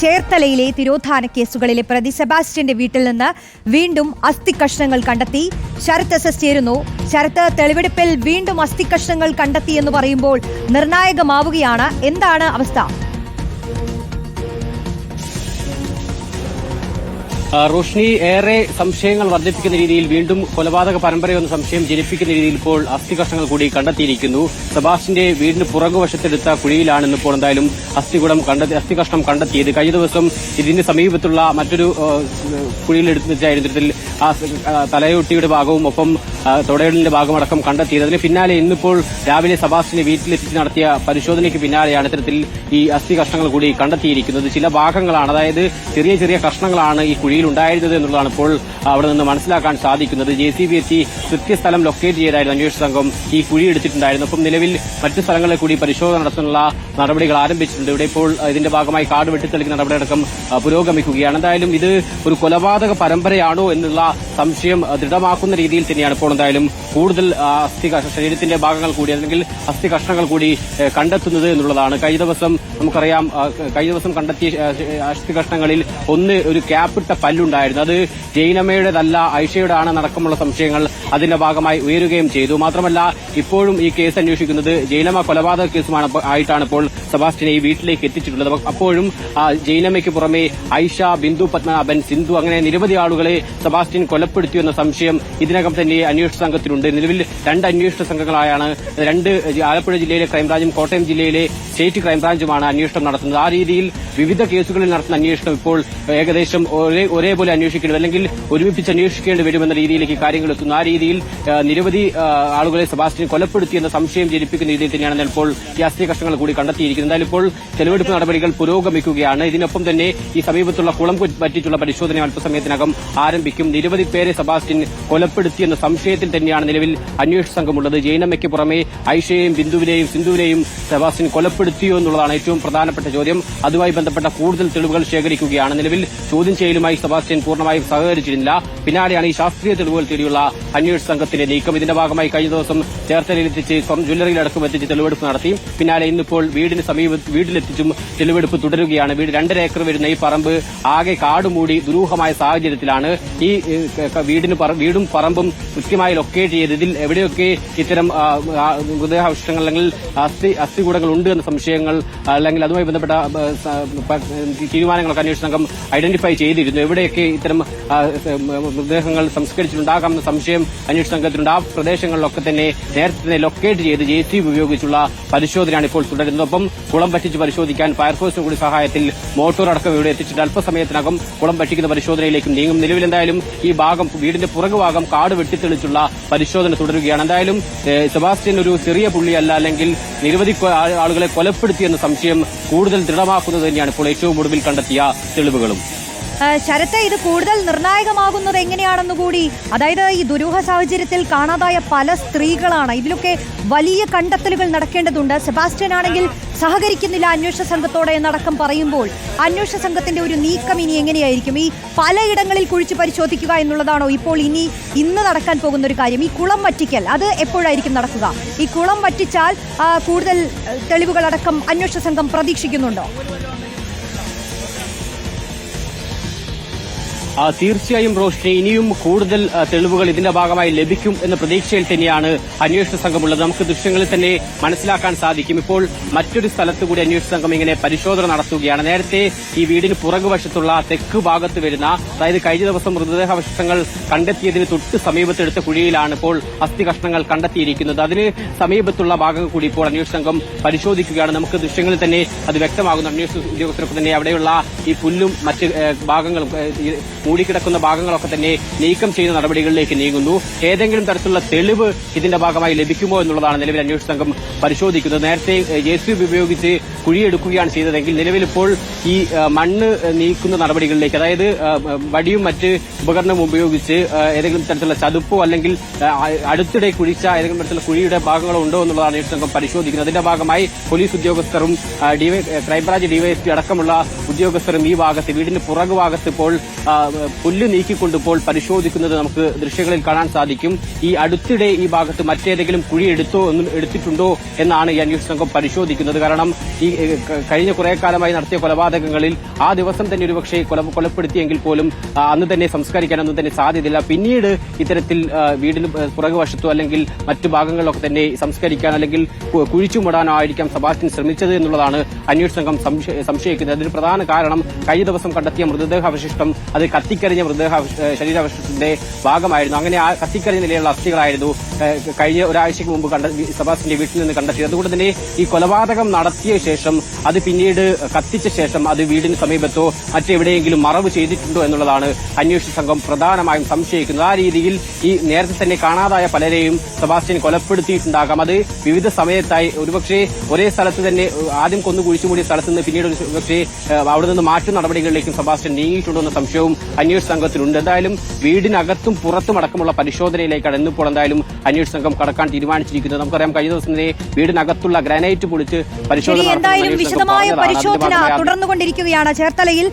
ചേർത്തലയിലെ തിരോധാന കേസുകളിലെ പ്രതി സെബാസ്റ്റ്യന്റെ വീട്ടിൽ നിന്ന് വീണ്ടും അസ്ഥികഷ്ണങ്ങൾ കണ്ടെത്തി. ശരത് എസ് ചേരുന്നു. ശരത്, തെളിവെടുപ്പിൽ വീണ്ടും അസ്ഥികഷ്ണങ്ങൾ കണ്ടെത്തി എന്ന് പറയുമ്പോൾ നിർണായകമാവുകയാണ്. എന്താണ് അവസ്ഥ? റോഷ്നി, ഏറെ സംശയങ്ങൾ വർദ്ധിപ്പിക്കുന്ന രീതിയിൽ വീണ്ടും കൊലപാതക പരമ്പരയെന്ന സംശയം ജനിപ്പിക്കുന്ന രീതിയിൽ ഇപ്പോൾ അസ്ഥികഷ്ണങ്ങൾ കൂടി കണ്ടെത്തിയിരിക്കുന്നു. സെബാസ്റ്റ്യന്റെ വീടിന് പുറകുവശത്തെടുത്ത കുഴിയിലാണ് ഇന്നിപ്പോൾ എന്തായാലും അസ്ഥികഷ്ണം കണ്ടെത്തിയത്. കഴിഞ്ഞ ദിവസം ഇതിന് സമീപത്തുള്ള മറ്റൊരു കുഴിയിൽ എടുത്തിട്ടായിരുന്നു ഇതിൽ തലയൊട്ടിയുടെ ഭാഗവും ഒപ്പം തൊടയിലിന്റെ ഭാഗമടക്കം കണ്ടെത്തിയത്. അതിന് പിന്നാലെ ഇന്നിപ്പോൾ രാവിലെ സെബാസ്റ്റ്യന്റെ വീട്ടിലെത്തിച്ച് നടത്തിയ പരിശോധനയ്ക്ക് പിന്നാലെയാണ് ഇത്തരത്തിൽ ഈ അസ്ഥികഷ്ണങ്ങൾ കൂടി കണ്ടെത്തിയിരിക്കുന്നത്. ചില ഭാഗങ്ങളാണ്, അതായത് ചെറിയ ചെറിയ കഷ്ണങ്ങളാണ് ഈ കുഴിയിൽ ഉണ്ടായിരുന്നത് എന്നുള്ളതാണ് ഇപ്പോൾ അവിടെ നിന്ന് മനസ്സിലാക്കാൻ സാധിക്കുന്നത്. JCB എത്തി കൃത്യസ്ഥലം ലൊക്കേറ്റ് ചെയ്തായിരുന്നു അന്വേഷണ സംഘം ഈ കുഴി എടുത്തിട്ടുണ്ടായിരുന്നു. അപ്പം നിലവിൽ മറ്റ് സ്ഥലങ്ങളിൽ കൂടി പരിശോധന നടത്താനുള്ള നടപടികൾ ആരംഭിച്ചിട്ടുണ്ട്. ഇവിടെ ഇപ്പോൾ ഇതിന്റെ ഭാഗമായി കാട് വെട്ടിത്തെളിക്കുന്ന നടപടിയടക്കം പുരോഗമിക്കുകയാണ്. എന്തായാലും ഇത് ഒരു കൊലപാതക പരമ്പരയാണോ എന്നുള്ള സംശയം ദൃഢമാക്കുന്ന രീതിയിൽ തന്നെയാണ് ഇപ്പോൾ എന്തായാലും കൂടുതൽ ശരീരത്തിന്റെ ഭാഗങ്ങൾ കൂടി അല്ലെങ്കിൽ അസ്ഥി കഷ്ണങ്ങൾ കൂടി കണ്ടെത്തുന്നത് എന്നുള്ളതാണ്. കഴിഞ്ഞ ദിവസം കണ്ടെത്തിയ അസ്ഥി കഷ്ണങ്ങളിൽ ഒരു ക്യാപ്പിട്ട പല്ലുണ്ടായിരുന്നു. അത് ജൈനമ്മയുടേതല്ല, ഐഷയുടെ ആണെന്നടക്കമുള്ള സംശയങ്ങൾ അതിന്റെ ഭാഗമായി ഉയരുകയും ചെയ്തു. മാത്രമല്ല, ഇപ്പോഴും ഈ കേസ് അന്വേഷിക്കുന്നത് ജൈനമ്മ കൊലപാതക കേസുമായിട്ടാണ് ഇപ്പോൾ സെബാസ്റ്റ്യനെ ഈ വീട്ടിലേക്ക് എത്തിച്ചിട്ടുള്ളത്. അപ്പോഴും ജൈനമ്മയ്ക്ക് പുറമെ ഐഷ, ബിന്ദു പത്മനാഭൻ, സിന്ധു അങ്ങനെ നിരവധി ആളുകളെ സെബാസ്റ്റ്യൻ കൊലപ്പെടുത്തിയെന്ന സംശയം ഇതിനകം തന്നെ അന്വേഷണ സംഘത്തിനുണ്ട്. നിലവിൽ 2 അന്വേഷണ സംഘങ്ങളായാണ്, 2 ആലപ്പുഴ ജില്ലയിലെ ക്രൈംബ്രാഞ്ചും കോട്ടയം ജില്ലയിലെ സ്റ്റേറ്റ് ക്രൈംബ്രാഞ്ചുമാണ് അന്വേഷണം നടത്തുന്നത്. ആ രീതിയിൽ വിവിധ കേസുകളിൽ നടത്തുന്ന അന്വേഷണം ഇപ്പോൾ ഏകദേശം ഒരേപോലെ അന്വേഷിക്കേണ്ടി അല്ലെങ്കിൽ ഒരുമിപ്പിച്ച് അന്വേഷിക്കേണ്ടി വരുമെന്ന രീതിയിലേക്ക് കാര്യങ്ങൾ എത്തുന്നു. ആ രീതിയിൽ നിരവധി ആളുകളെ സെബാസ്റ്റ്യൻ കൊലപ്പെടുത്തിയെന്ന സംശയം ജനിപ്പിക്കുന്ന രീതിയിൽ തന്നെയാണ് ഇപ്പോൾ ഈ അസ്ഥികഷ്ണങ്ങൾ കൂടി കണ്ടെത്തിയിരിക്കുന്നത്. എന്തായാലും ഇപ്പോൾ തെളിവെടുപ്പ് നടപടികൾ പുരോഗമിക്കുകയാണ്. ഇതിനൊപ്പം തന്നെ ഈ സമീപത്തുള്ള കുളം പറ്റിച്ചുള്ള പരിശോധന അല്പസമയത്തിനകം ആരംഭിക്കും. നിരവധി പേരെ സെബാസ്റ്റ്യൻ കൊലപ്പെടുത്തിയെന്ന സംശയത്തിൽ തന്നെയാണ് നിലവിൽ അന്വേഷണ സംഘമുള്ളത്. ജൈനമ്മയ്ക്ക് പുറമെ ഐഷയെയും ബിന്ദുവിനെയും സിന്ധുവിനെയും സെബാസ്റ്റ്യൻ കൊലപ്പെടുത്തിയോ എന്നുള്ളതാണ് ഏറ്റവും പ്രധാനപ്പെട്ട ചോദ്യം. അതുമായി ബന്ധപ്പെട്ട കൂടുതൽ തെളിവുകൾ ശേഖരിക്കുകയാണ്. നിലവിൽ ചോദ്യം ചെയ്യലുമായി സെബാസ്റ്റ്യൻ പൂർണ്ണമായും സഹകരിച്ചിരുന്നില്ല. പിന്നാലെയാണ് ഈ ശാസ്ത്രീയ തെളിവുകൾ തേടിയുള്ള അന്വേഷണ സംഘത്തിന്റെ നീക്കം. ഇതിന്റെ ഭാഗമായി കഴിഞ്ഞ ദിവസം ചേർത്തലയിലെത്തിച്ച് ജ്വല്ലറിയിലടക്കം എത്തിച്ച് തെളിവെടുപ്പ് നടത്തി. പിന്നാലെ ഇന്നിപ്പോൾ വീട്ടിലെത്തിച്ചും തെളിവെടുപ്പ് തുടരുകയാണ്. 2.5 ഏക്കർ വരുന്ന ഈ പറമ്പ് ആകെ കാടുമൂടി ദുരൂഹമായ സാഹചര്യത്തിലാണ്. ഈ വീടും പറമ്പും കൃത്യമായി ലൊക്കേറ്റ് ചെയ്ത് ഇതിൽ എവിടെയൊക്കെ ഇത്തരം മൃതദേഹാവശിഷ്ടങ്ങൾ അല്ലെങ്കിൽ അസ്ഥികൂടങ്ങൾ ഉണ്ട് എന്ന സംശയങ്ങൾ അല്ലെങ്കിൽ അതുമായി ബന്ധപ്പെട്ട തീരുമാനങ്ങളൊക്കെ അന്വേഷണ സംഘം ഐഡന്റിഫൈ ചെയ്തിരുന്നു. എവിടെയൊക്കെ ഇത്തരം മൃതദേഹങ്ങൾ സംസ്കരിച്ചിട്ടുണ്ടാകാമെന്ന സംശയം അന്വേഷണ സംഘത്തിനുണ്ട്. ആ പ്രദേശങ്ങളിലൊക്കെ തന്നെ നേരത്തെ തന്നെ ലൊക്കേറ്റ് ചെയ്ത് JCB ഉപയോഗിച്ചുള്ള പരിശോധനയാണ് ഇപ്പോൾ തുടരുന്നത്. ഒപ്പം കുളം പറ്റിച്ച് പരിശോധിക്കാൻ ഫയർഫോഴ്സിന് കൂടി സഹായത്തിൽ മോട്ടോർ അടക്കം ഇവിടെ എത്തിച്ചിട്ട് അല്പസമയത്തിനകം കുളം പറ്റിക്കുന്ന പരിശോധനയിലേക്കും നീങ്ങും. നിലവിൽ എന്തായാലും ഈ വീടിന്റെ പുറകുഭാഗം കാട് വെട്ടിത്തെളിച്ചുള്ള പരിശോധന തുടരുകയാണ്. എന്തായാലും സെബാസ്റ്റ്യൻ ഒരു ചെറിയ പുള്ളിയല്ല, അല്ലെങ്കിൽ നിരവധി ആളുകളെ കൊലപ്പെടുത്തിയെന്ന സംശയം കൂടുതൽ ദൃഢമാക്കുന്നത് തന്നെയാണ് ഇപ്പോൾ ഏറ്റവും ഒടുവിൽ കണ്ടെത്തിയ തെളിവുകളും. ശരത്, ഇത് കൂടുതൽ നിർണായകമാകുന്നത് എങ്ങനെയാണെന്ന് കൂടി, അതായത് ഈ ദുരൂഹ സാഹചര്യത്തിൽ കാണാതായ പല സ്ത്രീകളാണ്. ഇതിലൊക്കെ വലിയ കണ്ടെത്തലുകൾ നടക്കേണ്ടതുണ്ട്. സെബാസ്റ്റ്യൻ ആണെങ്കിൽ സഹകരിക്കുന്നില്ല അന്വേഷണ സംഘത്തോടെ എന്നടക്കം പറയുമ്പോൾ അന്വേഷണ സംഘത്തിന്റെ ഒരു നീക്കം ഇനി എങ്ങനെയായിരിക്കും? ഈ പലയിടങ്ങളിൽ കുഴിച്ച് പരിശോധിക്കുക എന്നുള്ളതാണോ ഇപ്പോൾ ഇന്ന് നടക്കാൻ പോകുന്ന ഒരു കാര്യം? ഈ കുളം വറ്റിക്കൽ അത് എപ്പോഴായിരിക്കും നടക്കുക? ഈ കുളം വറ്റിച്ചാൽ കൂടുതൽ തെളിവുകളടക്കം അന്വേഷണ സംഘം പ്രതീക്ഷിക്കുന്നുണ്ടോ? തീർച്ചയായും റോഷ്നി, ഇനിയും കൂടുതൽ തെളിവുകൾ ഇതിന്റെ ഭാഗമായി ലഭിക്കും എന്ന പ്രതീക്ഷയിൽ തന്നെയാണ് അന്വേഷണ സംഘമുള്ളത്. നമുക്ക് ദൃശ്യങ്ങളിൽ തന്നെ മനസ്സിലാക്കാൻ സാധിക്കും. ഇപ്പോൾ മറ്റൊരു സ്ഥലത്ത് കൂടി അന്വേഷണ സംഘം ഇങ്ങനെ പരിശോധന നടത്തുകയാണ്. നേരത്തെ ഈ വീടിന് പുറകുവശത്തുള്ള തെക്ക് ഭാഗത്ത് വരുന്ന, അതായത് കഴിഞ്ഞ ദിവസം മൃതദേഹാവശിഷ്ടങ്ങൾ കണ്ടെത്തിയതിന് തൊട്ട് സമീപത്തെടുത്ത കുഴിയിലാണ് ഇപ്പോൾ അസ്ഥി കഷ്ണങ്ങൾ കണ്ടെത്തിയിരിക്കുന്നത്. അതിന് സമീപത്തുള്ള ഭാഗങ്ങൾ കൂടി ഇപ്പോൾ അന്വേഷണ സംഘം പരിശോധിക്കുകയാണ്. നമുക്ക് ദൃശ്യങ്ങളിൽ തന്നെ അത് വ്യക്തമാകുന്നു. അന്വേഷണ ഉദ്യോഗസ്ഥർക്ക് തന്നെ അവിടെയുള്ള ഈ പുല്ലും മറ്റ് ഭാഗങ്ങളും മൂടിക്കിടക്കുന്ന ഭാഗങ്ങളൊക്കെ തന്നെ നീക്കം ചെയ്യുന്ന നടപടികളിലേക്ക് നീങ്ങുന്നു. ഏതെങ്കിലും തരത്തിലുള്ള തെളിവ് ഇതിന്റെ ഭാഗമായി ലഭിക്കുമോ എന്നുള്ളതാണ് നിലവിൽ അന്വേഷണ സംഘം പരിശോധിക്കുന്നത്. നേരത്തെ JCB ഉപയോഗിച്ച് കുഴിയെടുക്കുകയാണ് ചെയ്തതെങ്കിൽ നിലവിൽ ഇപ്പോൾ ഈ മണ്ണ് നീക്കുന്ന നടപടികളിലേക്ക്, അതായത് വടിയും മറ്റ് ഉപകരണവും ഉപയോഗിച്ച് ഏതെങ്കിലും തരത്തിലുള്ള ചതുപ്പോ അല്ലെങ്കിൽ അടുത്തിടെ കുഴിച്ച ഏതെങ്കിലും തരത്തിലുള്ള കുഴിയുടെ ഭാഗങ്ങളോ ഉണ്ടോ എന്നുള്ളതാണ് അന്വേഷണ സംഘം പരിശോധിക്കുന്നത്. അതിന്റെ ഭാഗമായി പോലീസ് ഉദ്യോഗസ്ഥരും ക്രൈംബ്രാഞ്ച് DYSP അടക്കമുള്ള ഉദ്യോഗസ്ഥരും ഈ ഭാഗത്ത് വീടിന് പുറകുഭാഗത്ത് ഇപ്പോൾ പുല്ല് നീക്കിക്കൊണ്ടിപ്പോൾ പരിശോധിക്കുന്നത് നമുക്ക് ദൃശ്യങ്ങളിൽ കാണാൻ സാധിക്കും. ഈ അടുത്തിടെ ഈ ഭാഗത്ത് മറ്റേതെങ്കിലും കുഴി എടുത്തിട്ടുണ്ടോ എന്നാണ് ഈ അന്വേഷണ സംഘം പരിശോധിക്കുന്നത്. കാരണം ഈ കഴിഞ്ഞ കുറെ കാലമായി നടത്തിയ കൊലപാതകങ്ങളിൽ ആ ദിവസം തന്നെ ഒരുപക്ഷെ കൊലപ്പെടുത്തിയെങ്കിൽ പോലും അന്ന് തന്നെ സംസ്കരിക്കാനൊന്നും തന്നെ സാധ്യതയില്ല. പിന്നീട് ഇത്തരത്തിൽ വീടിന് പുറകുവശത്തോ അല്ലെങ്കിൽ മറ്റു ഭാഗങ്ങളിലൊക്കെ തന്നെ സംസ്കരിക്കാൻ അല്ലെങ്കിൽ കുഴിച്ചുമൂടാനോ ആയിരിക്കാം സെബാസ്റ്റ്യൻ ശ്രമിച്ചത് എന്നുള്ളതാണ് അന്വേഷണ സംഘം സംശയിക്കുന്നത്. അതിന് പ്രധാന കാരണം കഴിഞ്ഞ ദിവസം കണ്ടെത്തിയ മൃതദേഹാവശിഷ്ടം അത് കത്തിക്കരിഞ്ഞ ശരീരാവശിഷ്ടത്തിന്റെ ഭാഗമായിരുന്നു. അങ്ങനെ ആ കത്തിക്കരിഞ്ഞ നിലയിലുള്ള അസ്ഥികളായിരുന്നു കഴിഞ്ഞ ഒരാഴ്ചയ്ക്ക് മുമ്പ് സെബാസ്റ്റ്യന്റെ വീട്ടിൽ നിന്ന് കണ്ടെത്തിയത്. അതുകൊണ്ട് തന്നെ ഈ കൊലപാതകം നടത്തിയ ശേഷം അത് പിന്നീട് കത്തിച്ച ശേഷം അത് വീടിന് സമീപത്തോ മറ്റെവിടെയെങ്കിലും മറവ് ചെയ്തിട്ടുണ്ടോ എന്നുള്ളതാണ് അന്വേഷണ സംഘം പ്രധാനമായും സംശയിക്കുന്നത്. ആ രീതിയിൽ ഈ നേരത്തെ തന്നെ കാണാതായ പലരെയും സെബാസ്റ്റ്യൻ കൊലപ്പെടുത്തിയിട്ടുണ്ടാകാം. അത് വിവിധ സമയത്തായി ഒരുപക്ഷെ ഒരേ സ്ഥലത്ത് തന്നെ ആദ്യം കൊന്നു കുഴിച്ചുമൂടിയ സ്ഥലത്ത് നിന്ന് പിന്നീട് ഒരുപക്ഷെ അവിടെ നിന്ന് മാറ്റു നടപടികളിലേക്കും സെബാസ്റ്റ്യൻ നീങ്ങിയിട്ടുണ്ടോ എന്ന സംശയവും അന്വേഷണ സംഘത്തിനുണ്ട്. എന്തായാലും വീടിനകത്തും പുറത്തും അടക്കമുള്ള പരിശോധനയിലേക്കാണ് ഇന്നിപ്പോൾ എന്തായാലും അന്വേഷണ സംഘം കടക്കാൻ തീരുമാനിച്ചിരിക്കുന്നത്. നമുക്കറിയാം കഴിഞ്ഞ ദിവസം തന്നെ വീടിനകത്തുള്ള ഗ്രാനൈറ്റ് പൊളിച്ച് പരിശോധന എന്തായാലും വിശദമായ പരിശോധന തുടർന്നുകൊണ്ടിരിക്കുകയാണ് ചേർത്തലയിൽ.